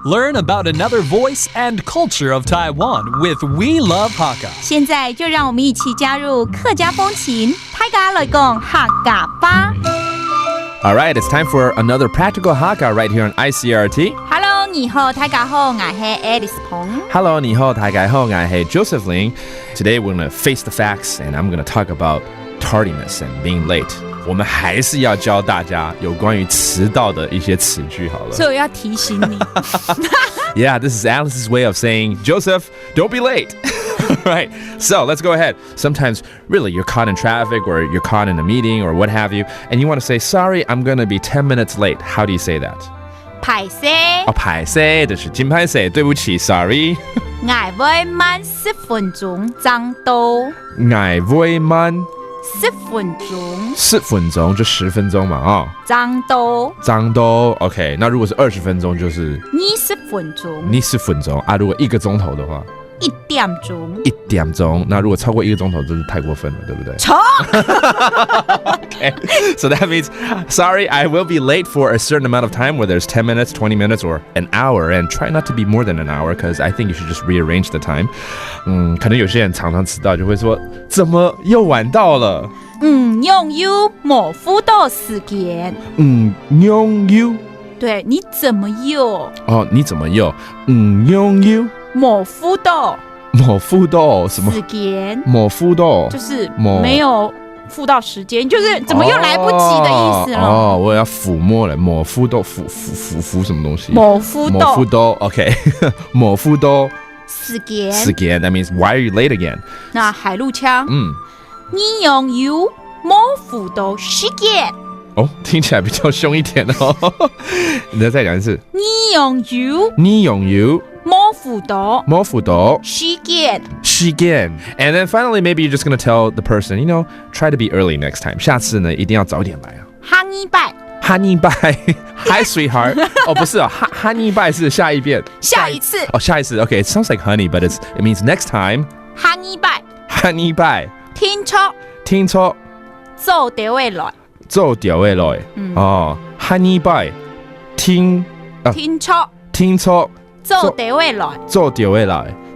Learn about another voice and culture of Taiwan with We Love Hakka. 现在就让我们一起加入客家风情，大家来讲客家吧。All right, it's time for another practical Hakka right here on ICRT. Hello， 你好，大家好，我是 Alice 彭。Hello, 你好，大家好，我是 Joseph Ling. Today we're going to face the facts and I'm going to talk about tardiness and being late. 我们还是要教大家有关于迟到的一些词句好了。所以我要提醒你。Yeah, this is Alice's way of saying, Joseph, don't be late. Right, so let's go ahead. Sometimes, really, you're caught in traffic or you're caught in a meeting or what have you, and you want to say, sorry, I'm going to be 10 minutes late. How do you say that? 歹势。歹勢就是真歹勢，對不起 ，sorry. 我會慢10分鐘爭到。我會慢10分鐘。10分鐘就10分鐘嘛，哦。爭到。爭到 ，OK。那如果是20分鐘，就是20分鐘。20分鐘啊，如果1個鐘頭的話。1點鐘。1點鐘，那如果超過1個鐘頭，就是太過分了，對不對？錯。Okay, so that means, sorry, I will be late for a certain amount of time, whether it's 10 minutes, 20 minutes, or an hour, and try not to be more than an hour, because I think you should just rearrange the time. 可能有些人常常迟到，就会說，怎麼又晚到了？用 you 模糊到時間。用 you。對，你怎麼又？哦，你怎麼又？用 you。模糊到什麼？時間。模糊到就是沒有付到時間，就是怎麼又來不及的意思了。哦，我要撫摸了，模糊到撫什麼東西？模糊到 ，OK， 模糊到時間。That means why are you late again？ 那海陸腔，你用 you 模糊到時間。哦，聽起來比較兇一點哦。你再講一次。你用 you。模糊到時間。And then finally, maybe you're just going to tell the person, try to be early next time. 下次呢，一定要早點來啊。哈尼拜 Hi, sweetheart. 哦，不是啊，哈尼拜是下一遍。下一次。哦，下一次。Okay, it sounds like honey, but it means next time. 哈尼拜。聽錯。做調位來。哦，哈尼拜。聽錯。做調位來。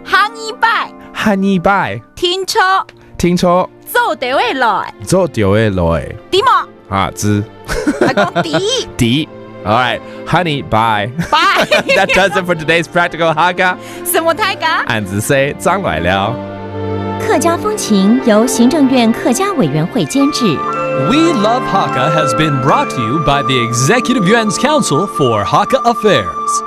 哈尼拜。聽錯。做調位來。點啊？啊，知。係講底。All right, honey, bye. Bye. That does it for today's practical Hakka. 什麼太嘎？俺子 say 張來了。客家風情由行政院客家委員會監製。We Love Hakka has been brought to you by the Executive Yuan's Council for Hakka Affairs.